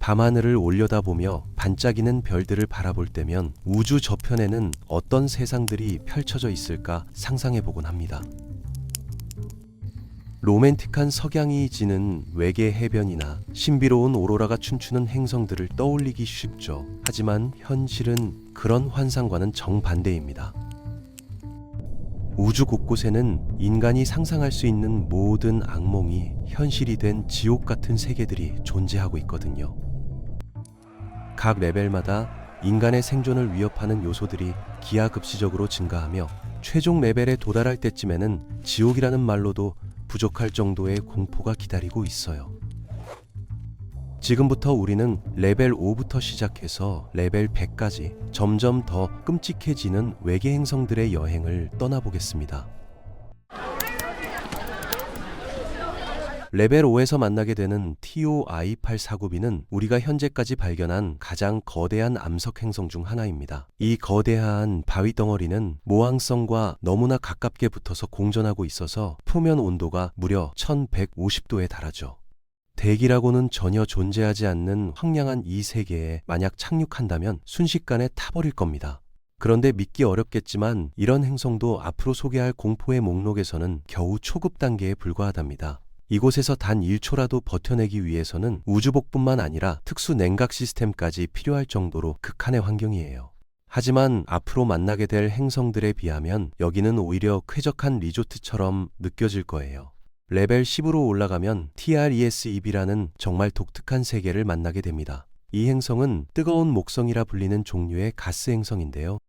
밤하늘을 올려다보며 반짝이는 별들을 바라볼 때면 우주 저편에는 어떤 세상들이 펼쳐져 있을까 상상해보곤 합니다. 로맨틱한 석양이 지는 외계 해변이나 신비로운 오로라가 춤추는 행성들을 떠올리기 쉽죠. 하지만 현실은 그런 환상과는 정반대입니다. 우주 곳곳에는 인간이 상상할 수 있는 모든 악몽이 현실이 된 지옥 같은 세계들이 존재하고 있거든요. 각 레벨마다 인간의 생존을 위협하는 요소들이 기하급수적으로 증가하며 최종 레벨에 도달할 때쯤에는 지옥이라는 말로도 부족할 정도의 공포가 기다리고 있어요. 지금부터 우리는 레벨 5부터 시작해서 레벨 100까지 점점 더 끔찍해지는 외계 행성들의 여행을 떠나보겠습니다. 레벨 5에서 만나게 되는 TOI-849b는 우리가 현재까지 발견한 가장 거대한 암석 행성 중 하나입니다. 이 거대한 바위 덩어리는 모항성과 너무나 가깝게 붙어서 공전하고 있어서 표면 온도가 무려 1150도에 달하죠. 대기라고는 전혀 존재하지 않는 황량한 이 세계에 만약 착륙한다면 순식간에 타버릴 겁니다. 그런데 믿기 어렵겠지만 이런 행성도 앞으로 소개할 공포의 목록에서는 겨우 초급 단계에 불과하답니다. 이곳에서 단 1초라도 버텨내기 위해서는 우주복뿐만 아니라 특수 냉각 시스템까지 필요할 정도로 극한의 환경이에요. 하지만 앞으로 만나게 될 행성들에 비하면 여기는 오히려 쾌적한 리조트처럼 느껴질 거예요. 레벨 10으로 올라가면 TRES-2b라는 정말 독특한 세계를 만나게 됩니다. 이 행성은 뜨거운 목성이라 불리는 종류의 가스 행성인데요.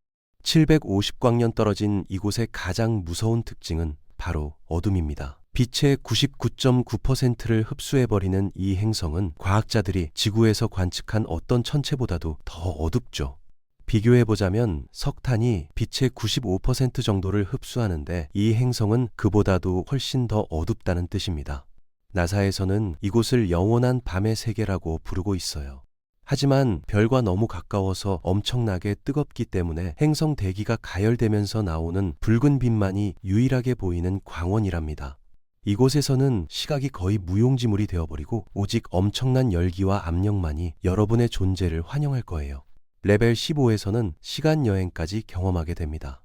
750광년 떨어진 이곳의 가장 무서운 특징은 바로 어둠입니다. 빛의 99.9%를 흡수해버리는 이 행성은 과학자들이 지구에서 관측한 어떤 천체보다도 더 어둡죠. 비교해보자면 석탄이 빛의 95% 정도를 흡수하는데 이 행성은 그보다도 훨씬 더 어둡다는 뜻입니다. 나사에서는 이곳을 영원한 밤의 세계라고 부르고 있어요. 하지만 별과 너무 가까워서 엄청나게 뜨겁기 때문에 행성 대기가 가열되면서 나오는 붉은 빛만이 유일하게 보이는 광원이랍니다. 이곳에서는 시각이 거의 무용지물이 되어버리고 오직 엄청난 열기와 압력만이 여러분의 존재를 환영할 거예요. 레벨 15에서는 시간여행까지 경험하게 됩니다.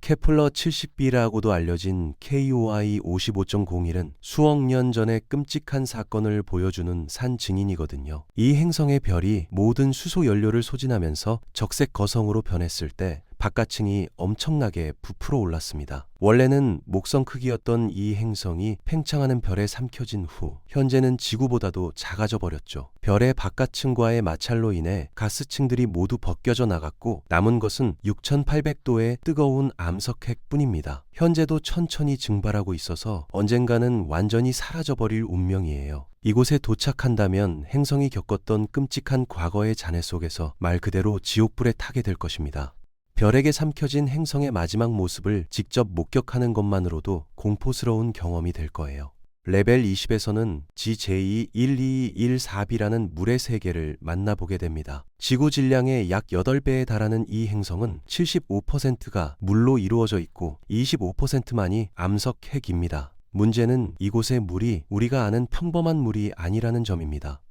케플러 70b라고도 알려진 KOI 55.01은 수억 년 전의 끔찍한 사건을 보여주는 산 증인이거든요. 이 행성의 별이 모든 수소 연료를 소진하면서 적색 거성으로 변했을 때 바깥층이 엄청나게 부풀어 올랐습니다. 원래는 목성 크기였던 이 행성이 팽창하는 별에 삼켜진 후 현재는 지구보다도 작아져 버렸죠. 별의 바깥층과의 마찰로 인해 가스층들이 모두 벗겨져 나갔고 남은 것은 6800도의 뜨거운 암석핵 뿐입니다. 현재도 천천히 증발하고 있어서 언젠가는 완전히 사라져버릴 운명이에요. 이곳에 도착한다면 행성이 겪었던 끔찍한 과거의 잔해 속에서 말 그대로 지옥불에 타게 될 것입니다. 별에게 삼켜진 행성의 마지막 모습을 직접 목격하는 것만으로도 공포스러운 경험이 될 거예요. 레벨 20에서는 GJ1214b라는 물의 세계를 만나보게 됩니다. 지구 질량의 약 8배에 달하는 이 행성은 75%가 물로 이루어져 있고 25%만이 암석핵입니다. 문제는 이곳의 물이 우리가 아는 평범한 물이 아니라는 점입니다.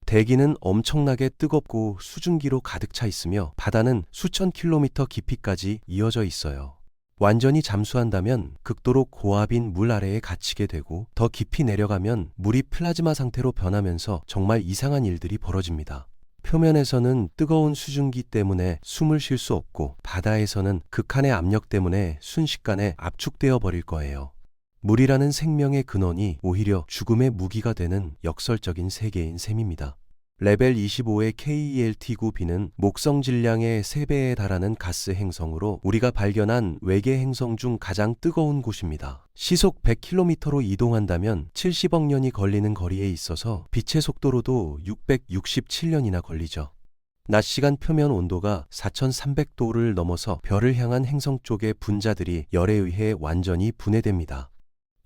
대기는 엄청나게 뜨겁고 수증기로 가득 차 있으며 바다는 수천 킬로미터 깊이까지 이어져 있어요. 완전히 잠수한다면 극도로 고압인 물 아래에 갇히게 되고 더 깊이 내려가면 물이 플라즈마 상태로 변하면서 정말 이상한 일들이 벌어집니다. 표면에서는 뜨거운 수증기 때문에 숨을 쉴 수 없고 바다에서는 극한의 압력 때문에 순식간에 압축되어 버릴 거예요. 물이라는 생명의 근원이 오히려 죽음의 무기가 되는 역설적인 세계인 셈입니다. 레벨 25의 KELT9b는 목성 질량의 3배에 달하는 가스 행성으로 우리가 발견한 외계 행성 중 가장 뜨거운 곳입니다. 시속 100km로 이동한다면 70억 년이 걸리는 거리에 있어서 빛의 속도로도 667년이나 걸리죠. 낮 시간 표면 온도가 4300도를 넘어서 별을 향한 행성 쪽의 분자들이 열에 의해 완전히 분해됩니다.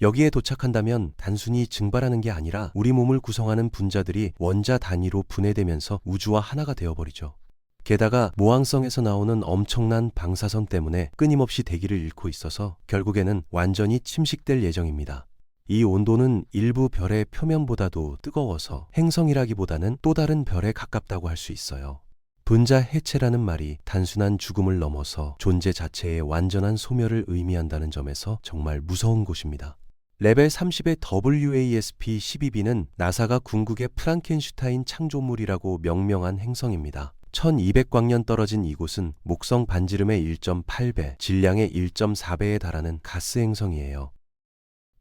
여기에 도착한다면 단순히 증발하는 게 아니라 우리 몸을 구성하는 분자들이 원자 단위로 분해되면서 우주와 하나가 되어버리죠. 게다가 모항성에서 나오는 엄청난 방사선 때문에 끊임없이 대기를 잃고 있어서 결국에는 완전히 침식될 예정입니다. 이 온도는 일부 별의 표면보다도 뜨거워서 행성이라기보다는 또 다른 별에 가깝다고 할 수 있어요. 분자 해체라는 말이 단순한 죽음을 넘어서 존재 자체의 완전한 소멸을 의미한다는 점에서 정말 무서운 곳입니다. 레벨 30의 WASP-12b는 나사가 궁극의 프랑켄슈타인 창조물이라고 명명한 행성입니다. 1200광년 떨어진 이곳은 목성 반지름의 1.8배, 질량의 1.4배에 달하는 가스 행성이에요.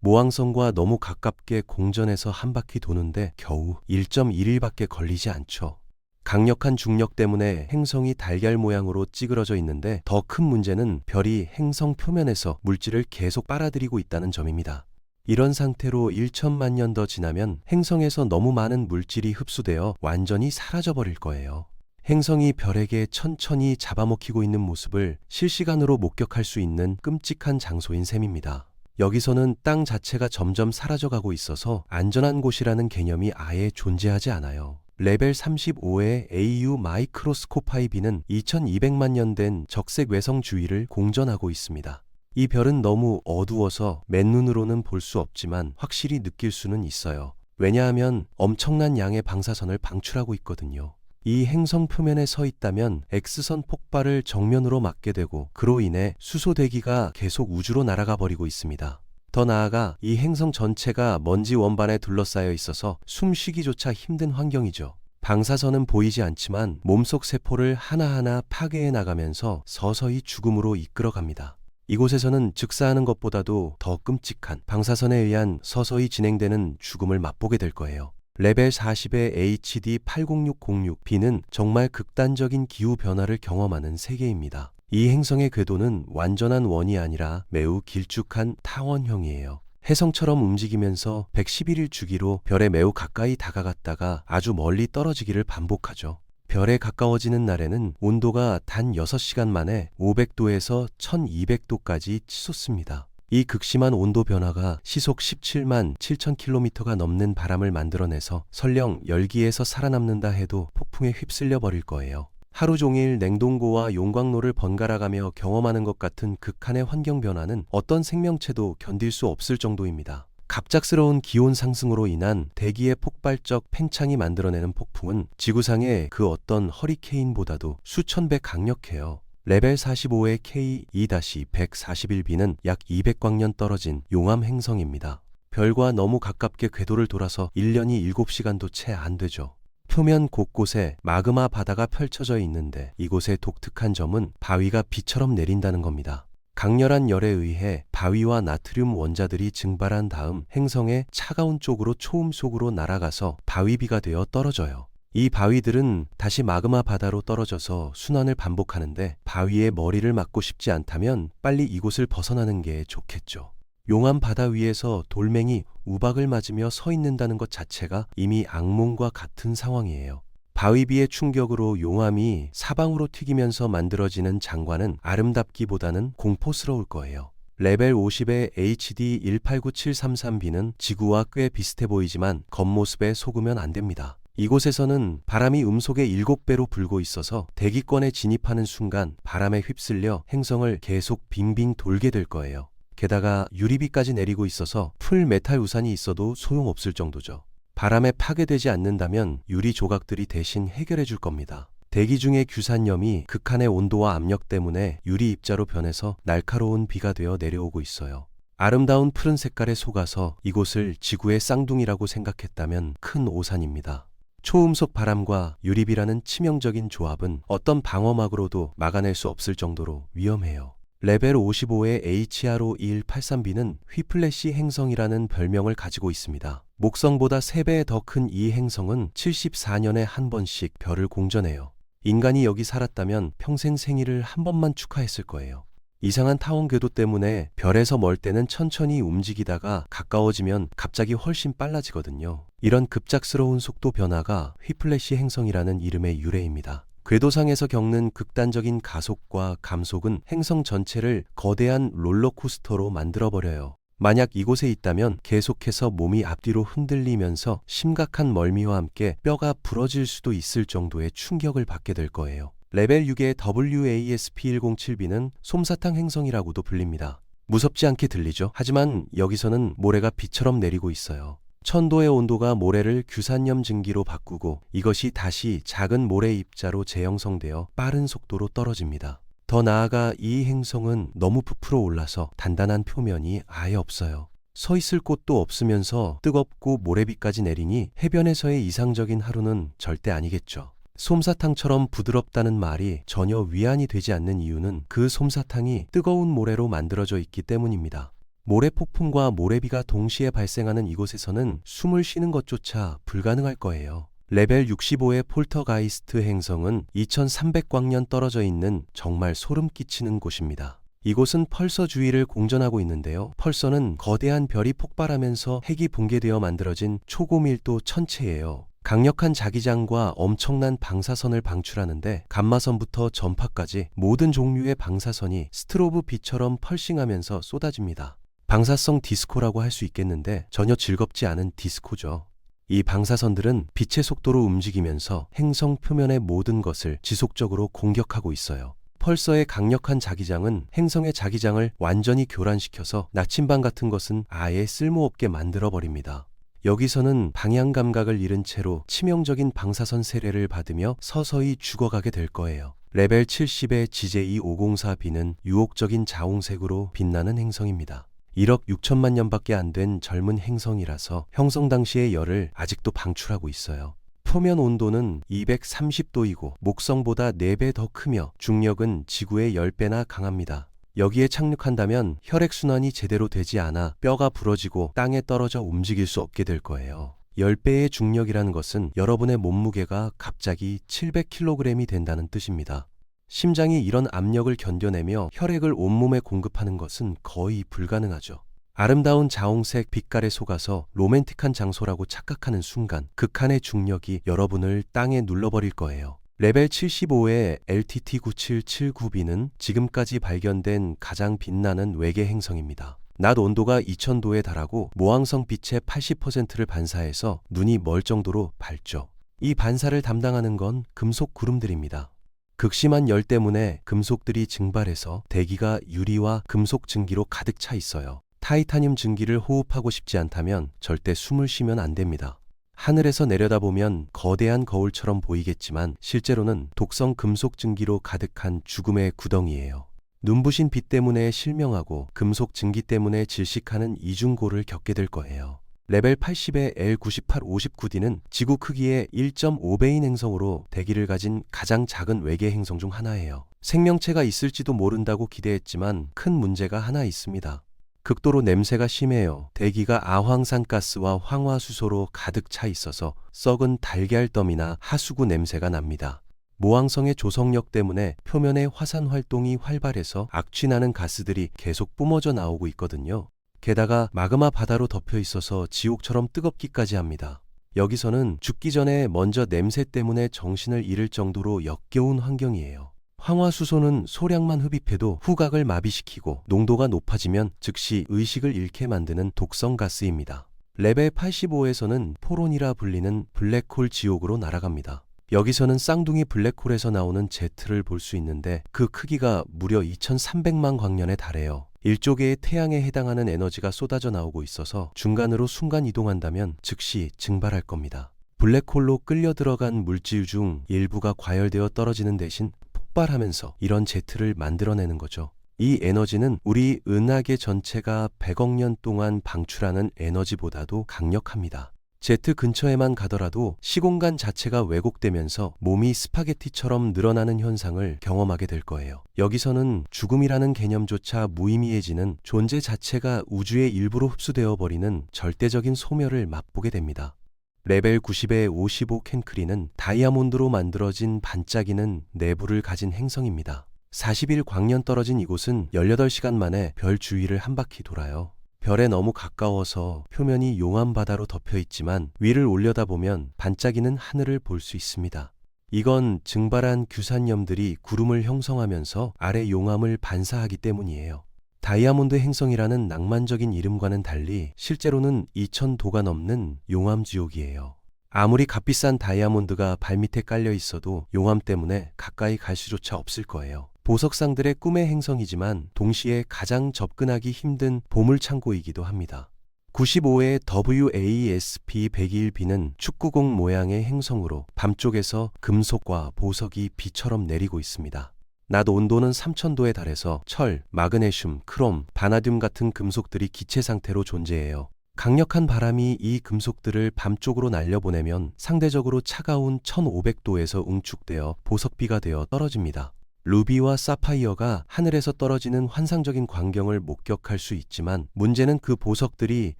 모항성과 너무 가깝게 공전해서 한 바퀴 도는데 겨우 1.1일밖에 걸리지 않죠. 강력한 중력 때문에 행성이 달걀 모양으로 찌그러져 있는데 더 큰 문제는 별이 행성 표면에서 물질을 계속 빨아들이고 있다는 점입니다. 이런 상태로 1천만 년 더 지나면 행성에서 너무 많은 물질이 흡수되어 완전히 사라져버릴 거예요. 행성이 별에게 천천히 잡아먹히고 있는 모습을 실시간으로 목격할 수 있는 끔찍한 장소인 셈입니다. 여기서는 땅 자체가 점점 사라져가고 있어서 안전한 곳이라는 개념이 아예 존재하지 않아요. 레벨 35의 AU 마이크로스코파이 b는 2200만 년 된 적색 외성 주위를 공전하고 있습니다. 이 별은 너무 어두워서 맨눈으로는 볼 수 없지만 확실히 느낄 수는 있어요. 왜냐하면 엄청난 양의 방사선을 방출하고 있거든요. 이 행성 표면에 서 있다면 X선 폭발을 정면으로 맞게 되고 그로 인해 수소 대기가 계속 우주로 날아가 버리고 있습니다. 더 나아가 이 행성 전체가 먼지 원반에 둘러싸여 있어서 숨쉬기조차 힘든 환경이죠. 방사선은 보이지 않지만 몸속 세포를 하나하나 파괴해 나가면서 서서히 죽음으로 이끌어갑니다. 이곳에서는 즉사하는 것보다도 더 끔찍한 방사선에 의한 서서히 진행되는 죽음을 맛보게 될 거예요. 레벨 40의 HD80606b는 정말 극단적인 기후 변화를 경험하는 세계입니다. 이 행성의 궤도는 완전한 원이 아니라 매우 길쭉한 타원형이에요. 혜성처럼 움직이면서 111일 주기로 별에 매우 가까이 다가갔다가 아주 멀리 떨어지기를 반복하죠. 별에 가까워지는 날에는 온도가 단 6시간 만에 500도에서 1200도까지 치솟습니다. 이 극심한 온도 변화가 시속 17만 7천 km가 넘는 바람을 만들어내서 설령 열기에서 살아남는다 해도 폭풍에 휩쓸려 버릴 거예요. 하루 종일 냉동고와 용광로를 번갈아가며 경험하는 것 같은 극한의 환경 변화는 어떤 생명체도 견딜 수 없을 정도입니다. 갑작스러운 기온 상승으로 인한 대기의 폭발적 팽창이 만들어내는 폭풍은 지구상의 그 어떤 허리케인보다도 수천 배 강력해요. 레벨 45의 K2-141b는 약 200광년 떨어진 용암 행성입니다. 별과 너무 가깝게 궤도를 돌아서 1년이 7시간도 채 안 되죠. 표면 곳곳에 마그마 바다가 펼쳐져 있는데 이곳의 독특한 점은 바위가 비처럼 내린다는 겁니다. 강렬한 열에 의해 바위와 나트륨 원자들이 증발한 다음 행성의 차가운 쪽으로 초음 속으로 날아가서 바위비가 되어 떨어져요. 이 바위들은 다시 마그마 바다로 떨어져서 순환을 반복하는데 바위의 머리를 맞고 싶지 않다면 빨리 이곳을 벗어나는 게 좋겠죠. 용암 바다 위에서 돌멩이 우박을 맞으며 서 있는다는 것 자체가 이미 악몽과 같은 상황이에요. 바위비의 충격으로 용암이 사방으로 튀기면서 만들어지는 장관은 아름답기보다는 공포스러울 거예요. 레벨 50의 HD189733b는 지구와 꽤 비슷해 보이지만 겉모습에 속으면 안 됩니다. 이곳에서는 바람이 음속의 7배로 불고 있어서 대기권에 진입하는 순간 바람에 휩쓸려 행성을 계속 빙빙 돌게 될 거예요. 게다가 유리비까지 내리고 있어서 풀 메탈 우산이 있어도 소용없을 정도죠. 바람에 파괴되지 않는다면 유리 조각들이 대신 해결해 줄 겁니다. 대기 중의 규산염이 극한의 온도와 압력 때문에 유리 입자로 변해서 날카로운 비가 되어 내려오고 있어요. 아름다운 푸른 색깔에 속아서 이곳을 지구의 쌍둥이라고 생각했다면 큰 오산입니다. 초음속 바람과 유리비라는 치명적인 조합은 어떤 방어막으로도 막아낼 수 없을 정도로 위험해요. 레벨 55의 HRO2183b는 휘플래시 행성이라는 별명을 가지고 있습니다. 목성보다 3배 더 큰 이 행성은 74년에 한 번씩 별을 공전해요. 인간이 여기 살았다면 평생 생일을 한 번만 축하했을 거예요. 이상한 타원 궤도 때문에 별에서 멀 때는 천천히 움직이다가 가까워지면 갑자기 훨씬 빨라지거든요. 이런 급작스러운 속도 변화가 휘플래시 행성이라는 이름의 유래입니다. 궤도상에서 겪는 극단적인 가속과 감속은 행성 전체를 거대한 롤러코스터로 만들어버려요. 만약 이곳에 있다면 계속해서 몸이 앞뒤로 흔들리면서 심각한 멀미와 함께 뼈가 부러질 수도 있을 정도의 충격을 받게 될 거예요. 레벨 6의 WASP-107b는 솜사탕 행성이라고도 불립니다. 무섭지 않게 들리죠? 하지만 여기서는 모래가 비처럼 내리고 있어요. 1000도의 온도가 모래를 규산염 증기로 바꾸고 이것이 다시 작은 모래 입자로 재형성되어 빠른 속도로 떨어집니다. 더 나아가 이 행성은 너무 부풀어 올라서 단단한 표면이 아예 없어요. 서 있을 곳도 없으면서 뜨겁고 모래비까지 내리니 해변에서의 이상적인 하루는 절대 아니겠죠. 솜사탕처럼 부드럽다는 말이 전혀 위안이 되지 않는 이유는 그 솜사탕이 뜨거운 모래로 만들어져 있기 때문입니다. 모래 폭풍과 모래비가 동시에 발생하는 이곳에서는 숨을 쉬는 것조차 불가능할 거예요. 레벨 65의 폴터가이스트 행성은 2300광년 떨어져 있는 정말 소름 끼치는 곳입니다. 이곳은 펄서 주위를 공전하고 있는데요. 펄서는 거대한 별이 폭발하면서 핵이 붕괴되어 만들어진 초고밀도 천체예요. 강력한 자기장과 엄청난 방사선을 방출하는데 감마선부터 전파까지 모든 종류의 방사선이 스트로브 빛처럼 펄싱하면서 쏟아집니다. 방사성 디스코라고 할 수 있겠는데 전혀 즐겁지 않은 디스코죠. 이 방사선들은 빛의 속도로 움직이면서 행성 표면의 모든 것을 지속적으로 공격하고 있어요. 펄서의 강력한 자기장은 행성의 자기장을 완전히 교란시켜서 나침반 같은 것은 아예 쓸모없게 만들어버립니다. 여기서는 방향 감각을 잃은 채로 치명적인 방사선 세례를 받으며 서서히 죽어가게 될 거예요. 레벨 70의 GJ504b는 유혹적인 자홍색으로 빛나는 행성입니다. 1억 6천만 년밖에 안 된 젊은 행성이라서 형성 당시의 열을 아직도 방출하고 있어요. 표면 온도는 230도이고 목성보다 4배 더 크며 중력은 지구의 10배나 강합니다. 여기에 착륙한다면 혈액순환이 제대로 되지 않아 뼈가 부러지고 땅에 떨어져 움직일 수 없게 될 거예요. 10배의 중력이라는 것은 여러분의 몸무게가 갑자기 700kg이 된다는 뜻입니다. 심장이 이런 압력을 견뎌내며 혈액을 온몸에 공급하는 것은 거의 불가능하죠. 아름다운 자홍색 빛깔에 속아서 로맨틱한 장소라고 착각하는 순간 극한의 중력이 여러분을 땅에 눌러버릴 거예요. 레벨 75의 LTT9779b는 지금까지 발견된 가장 빛나는 외계 행성입니다. 낮 온도가 2000도에 달하고 모항성 빛의 80%를 반사해서 눈이 멀 정도로 밝죠. 이 반사를 담당하는 건 금속 구름들입니다. 극심한 열 때문에 금속들이 증발해서 대기가 유리와 금속 증기로 가득 차 있어요. 타이타늄 증기를 호흡하고 싶지 않다면 절대 숨을 쉬면 안 됩니다. 하늘에서 내려다보면 거대한 거울처럼 보이겠지만 실제로는 독성 금속 증기로 가득한 죽음의 구덩이예요. 눈부신 빛 때문에 실명하고 금속 증기 때문에 질식하는 이중고를 겪게 될 거예요. 레벨 80의 L9859D는 지구 크기의 1.5배인 행성으로 대기를 가진 가장 작은 외계 행성 중 하나예요. 생명체가 있을지도 모른다고 기대했지만 큰 문제가 하나 있습니다. 극도로 냄새가 심해요. 대기가 아황산가스와 황화수소로 가득 차 있어서 썩은 달걀덤이나 하수구 냄새가 납니다. 모항성의 조성력 때문에 표면의 화산 활동이 활발해서 악취나는 가스들이 계속 뿜어져 나오고 있거든요. 게다가 마그마 바다로 덮여 있어서 지옥처럼 뜨겁기까지 합니다. 여기서는 죽기 전에 먼저 냄새 때문에 정신을 잃을 정도로 역겨운 환경이에요. 황화수소는 소량만 흡입해도 후각을 마비시키고 농도가 높아지면 즉시 의식을 잃게 만드는 독성 가스입니다. 레벨 85에서는 포론이라 불리는 블랙홀 지옥으로 날아갑니다. 여기서는 쌍둥이 블랙홀에서 나오는 제트를 볼 수 있는데 그 크기가 무려 2300만 광년에 달해요. 일조개의 태양에 해당하는 에너지가 쏟아져 나오고 있어서 중간으로 순간 이동한다면 즉시 증발할 겁니다. 블랙홀로 끌려 들어간 물질 중 일부가 과열되어 떨어지는 대신 폭발하면서 이런 제트를 만들어내는 거죠. 이 에너지는 우리 은하계 전체가 100억 년 동안 방출하는 에너지보다도 강력합니다. 제트 근처에만 가더라도 시공간 자체가 왜곡되면서 몸이 스파게티처럼 늘어나는 현상을 경험하게 될 거예요. 여기서는 죽음이라는 개념조차 무의미해지는 존재 자체가 우주의 일부로 흡수되어 버리는 절대적인 소멸을 맛보게 됩니다. 레벨 90의 55 캔크리는 다이아몬드로 만들어진 반짝이는 내부를 가진 행성입니다. 40일 광년 떨어진 이곳은 18시간 만에 별 주위를 한 바퀴 돌아요. 별에 너무 가까워서 표면이 용암 바다로 덮여 있지만 위를 올려다보면 반짝이는 하늘을 볼 수 있습니다. 이건 증발한 규산염들이 구름을 형성하면서 아래 용암을 반사하기 때문이에요. 다이아몬드 행성이라는 낭만적인 이름과는 달리 실제로는 2000도가 넘는 용암 지옥이에요. 아무리 값비싼 다이아몬드가 발밑에 깔려 있어도 용암 때문에 가까이 갈 수조차 없을 거예요. 보석상들의 꿈의 행성이지만 동시에 가장 접근하기 힘든 보물창고이기도 합니다. 95의 WASP-101b는 축구공 모양의 행성으로 밤쪽에서 금속과 보석이 비처럼 내리고 있습니다. 낮 온도는 3000도에 달해서 철, 마그네슘, 크롬, 바나듐 같은 금속들이 기체 상태로 존재해요. 강력한 바람이 이 금속들을 밤쪽으로 날려보내면 상대적으로 차가운 1500도에서 응축되어 보석비가 되어 떨어집니다. 루비와 사파이어가 하늘에서 떨어지는 환상적인 광경을 목격할 수 있지만 문제는 그 보석들이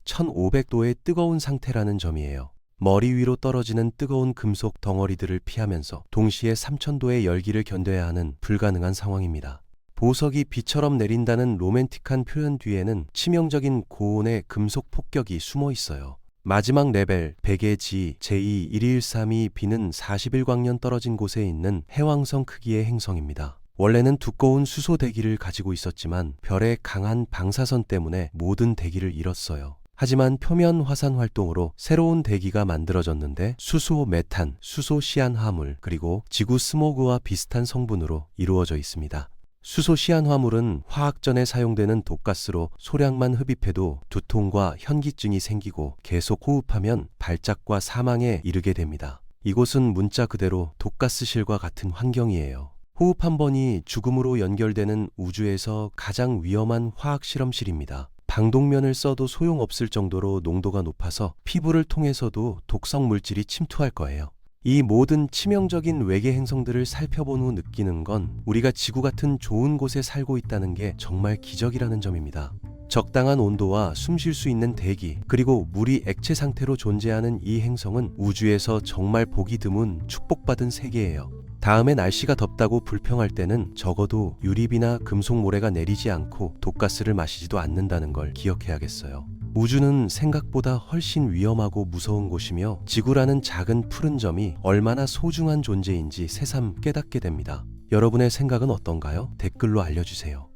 1500도의 뜨거운 상태라는 점이에요. 머리 위로 떨어지는 뜨거운 금속 덩어리들을 피하면서 동시에 3000도의 열기를 견뎌야 하는 불가능한 상황입니다. 보석이 비처럼 내린다는 로맨틱한 표현 뒤에는 치명적인 고온의 금속 폭격이 숨어 있어요. 마지막 레벨 100의 G J12132b는 41광년 떨어진 곳에 있는 해왕성 크기의 행성입니다. 원래는 두꺼운 수소 대기를 가지고 있었지만 별의 강한 방사선 때문에 모든 대기를 잃었어요. 하지만 표면 화산 활동으로 새로운 대기가 만들어졌는데 수소 메탄, 수소 시안화물, 그리고 지구 스모그와 비슷한 성분으로 이루어져 있습니다. 수소 시안화물은 화학전에 사용되는 독가스로 소량만 흡입해도 두통과 현기증이 생기고 계속 호흡하면 발작과 사망에 이르게 됩니다. 이곳은 문자 그대로 독가스실과 같은 환경이에요. 호흡 한 번이 죽음으로 연결되는 우주에서 가장 위험한 화학 실험실입니다. 방독면을 써도 소용없을 정도로 농도가 높아서 피부를 통해서도 독성 물질이 침투할 거예요. 이 모든 치명적인 외계 행성들을 살펴본 후 느끼는 건 우리가 지구 같은 좋은 곳에 살고 있다는 게 정말 기적이라는 점입니다. 적당한 온도와 숨 쉴 수 있는 대기, 그리고 물이 액체 상태로 존재하는 이 행성은 우주에서 정말 보기 드문 축복받은 세계예요. 다음에 날씨가 덥다고 불평할 때는 적어도 유리비나 금속 모래가 내리지 않고 독가스를 마시지도 않는다는 걸 기억해야겠어요. 우주는 생각보다 훨씬 위험하고 무서운 곳이며 지구라는 작은 푸른 점이 얼마나 소중한 존재인지 새삼 깨닫게 됩니다. 여러분의 생각은 어떤가요? 댓글로 알려주세요.